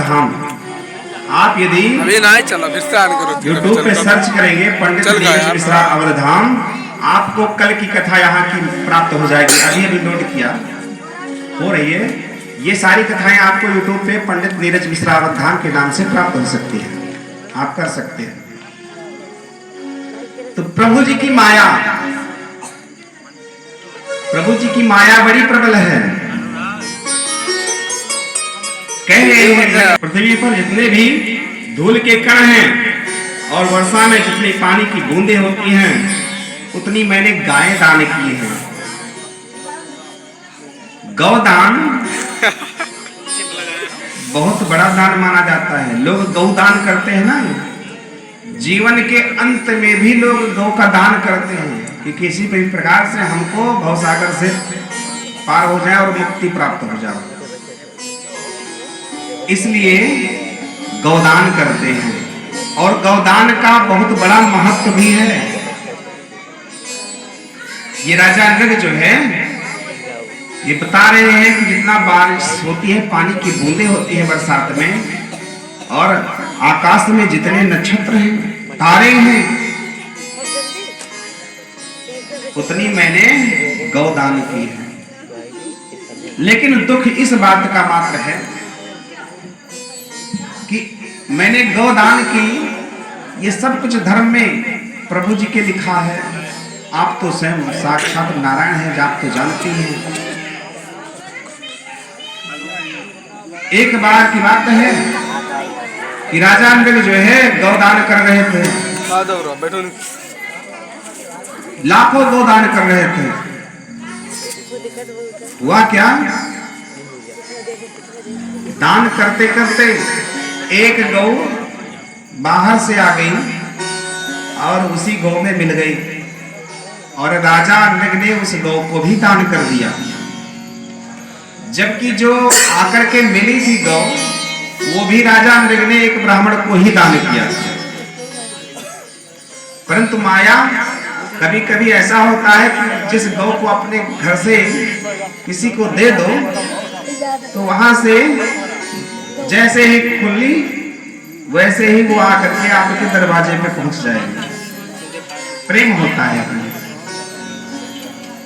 धाम। आप यदि यूट्यूब पे सर्च करेंगे पंडित नीरज मिश्रा अवधाम, आपको कल की कथा यहाँ की प्राप्त हो जाएगी। अभी अभी नोट किया, हो रही है। ये सारी कथाएं आपको यूट्यूब पे पंडित नीरज मिश्रा अवधाम के नाम से प्राप्त हो सकती है, आप कर सकते हैं। तो प्रभु जी की माया, प्रभु जी की माया बड़ी प्रबल है। कह रहे हैं पृथ्वी पर जितने भी धूल के कण हैं और वर्षा में जितनी पानी की बूंदें होती हैं, उतनी मैंने गायें दान की हैं। गौदान बहुत बड़ा दान माना जाता है। लोग गौदान करते हैं ना, जीवन के अंत में भी लोग गौ का दान करते हैं कि किसी भी प्रकार से हमको भवसागर से पार हो जाए और मुक्ति प्राप्त हो जाए, इसलिए गौदान करते हैं। और गौदान का बहुत बड़ा महत्व भी है। ये राजा नृग जो है, ये बता रहे हैं कि जितना बारिश होती है, पानी की बूंदें होती है बरसात में, और आकाश में जितने नक्षत्र हैं, तारे हैं, उतनी मैंने गौदान की है। लेकिन दुख इस बात का मात्र है कि मैंने गौदान की, ये सब कुछ धर्म में प्रभु जी के लिखा है। आप तो स्वयं साक्षात नारायण हैं, आप तो जानती हैं। एक बार की बात है कि राजा नृग जो है गौदान कर रहे थे, लाखों गौदान कर रहे थे। हुआ क्या, दान करते करते एक गौ बाहर से आ गई और उसी गौ में मिल गई, और राजा नृग ने उस गौ को भी दान कर दिया। जबकि जो आकर के मिली थी गौ, वो भी राजा नृग ने एक ब्राह्मण को ही दान किया। परंतु माया, कभी कभी ऐसा होता है कि जिस गौ को अपने घर से किसी को दे दो, तो वहां से जैसे ही खुली वैसे ही वो आकर के आपके दरवाजे पे पहुंच जाएगी। प्रेम होता है अपने।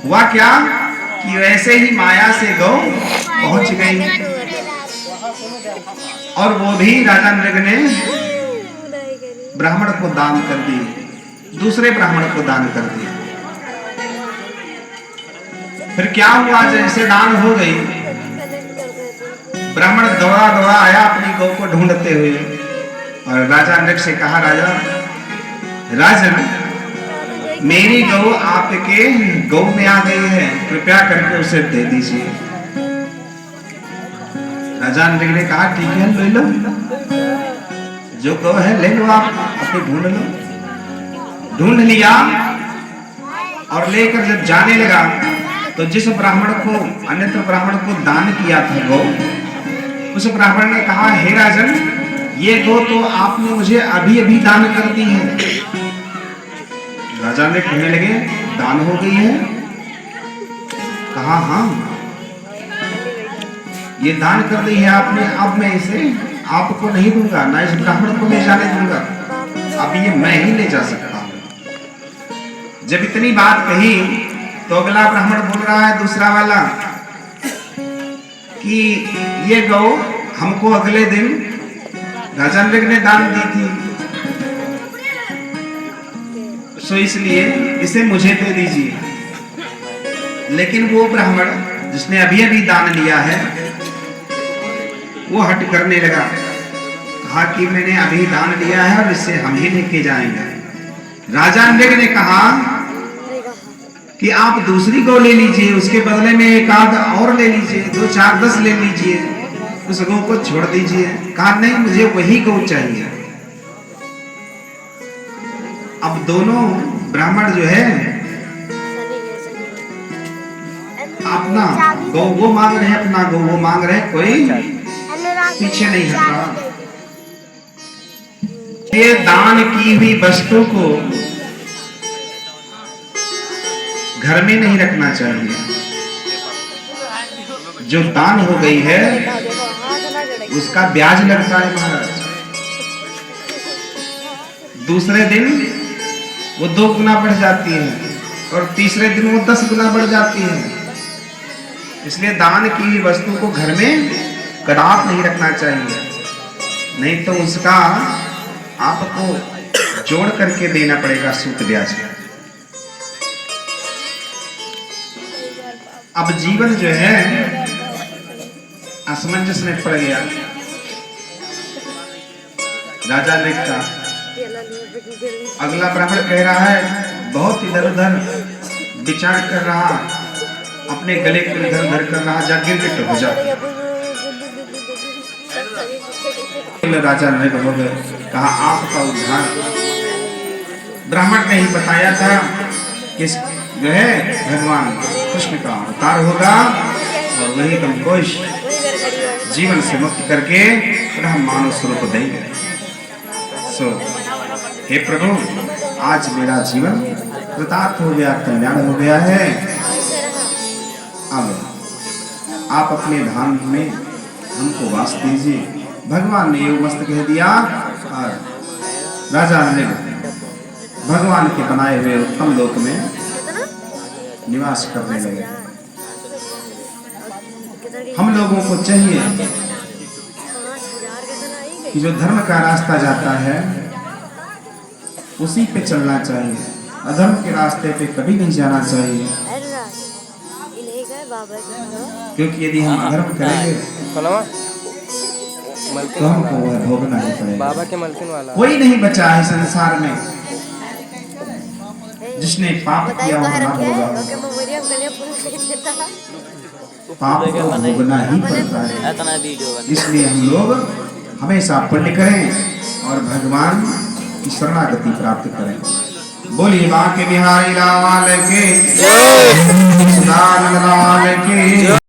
हुआ क्या कि वैसे ही माया से गौ पहुंच गई, और वो भी राजा नृग ने ब्राह्मण को दान कर दी, दूसरे ब्राह्मण को दान कर दिया। फिर क्या हुआ, जैसे दान हो गई, ब्राह्मण दौड़ा दौड़ा आया अपनी गौ को ढूंढते हुए, और राजा नृग से कहा, राजन, मेरी गौ आपके गौ में आ गई है, कृपया करके उसे दे दीजिए। राजा नृग ने कहा, ठीक है, ले लो, जो गौ है ले लो, आप अपने ढूंढ लो। ढूंढ लिया और लेकर जब जाने लगा, तो जिस ब्राह्मण को, अन्यत्र ब्राह्मण को दान किया था गौ, उस ब्राह्मण ने कहा, हे राजन, ये गौ तो आपने मुझे अभी अभी दान कर दी है। राजा ने कहने लगे, दान हो गई है? कहा, हाँ, ये दान कर दी है आपने, अब मैं इसे आपको नहीं दूंगा, ना इस ब्राह्मण को ले जाने दूंगा, अब ये मैं ही ले जा सकता हूं। जब इतनी बात कही, तो अगला ब्राह्मण बोल रहा है, दूसरा वाला, कि ये गौ हमको अगले दिन राजा नृग ने दान दी थी, सो इसलिए इसे मुझे दे दीजिए। लेकिन वो ब्राह्मण जिसने अभी अभी दान लिया है, वो हट करने लगा, कहा कि मैंने अभी दान लिया है और इससे हम ही लेके जाएंगे। राजा नृग ने कहा कि आप दूसरी गौ ले लीजिए, उसके बदले में एक आध और ले लीजिए, 2, 4, 10 ले लीजिए, उस गौ को छोड़ दीजिए। कहा, नहीं, मुझे वही गौ चाहिए। अब दोनों ब्राह्मण जो है अपना गौ वो मांग रहे हैं, अपना गौ वो मांग रहे हैं, कोई पीछे नहीं हट रहा। ये दान की हुई वस्तु को घर में नहीं रखना चाहिए। जो दान हो गई है उसका ब्याज लगता है महाराज। दूसरे दिन वो 2 गुना बढ़ जाती है और तीसरे दिन वो 10 गुना बढ़ जाती है। इसलिए दान की हुई वस्तु को घर में कड़ाप नहीं रखना चाहिए, नहीं तो उसका आपको जोड़ करके देना पड़ेगा सूद ब्याज। अब जीवन जो है असमंजस में पड़ गया। राजा ने कहा, अगला ब्राह्मण कह रहा है, बहुत इधर उधर विचार कर रहा, अपने गले को इधर उधर कर रहा, जा गिरगिट हो जा। राजा ने कहा, आपका उद्धार ब्राह्मण ने ही बताया था कि जो है भगवान कृष्ण का अवतार होगा और वही तुमको जीवन से मुक्त करके पुनः मानव स्वरूप देंगे। हे प्रभु, आज मेरा जीवन कृतार्थ हो गया, कल्याण हो गया है। अब आप अपने धाम में हमको वास दीजिए। भगवान ने योग मस्त कह दिया और राजा ने भगवान के बनाए हुए उत्तम लोक में निवास करने लगे। हम लोगों को चाहिए कि जो धर्म का रास्ता जाता है उसी पे चलना चाहिए, अधर्म के रास्ते पे कभी नहीं जाना चाहिए। क्योंकि यदि हम अधर्म करेंगे तो हमको वह भोगना ही पड़ेगा। बाबा के मलकिन वाला कोई नहीं बचा है संसार में जिसने पाप किया हो ना होगा। पाप को भोगना ही पड़ता है। इसलिए हम लोग हमेशा पुण्य करें और भगवान की शरणागति प्राप्त करें। बोलिए बांके बिहारी लाल के, सदानंद लाल के।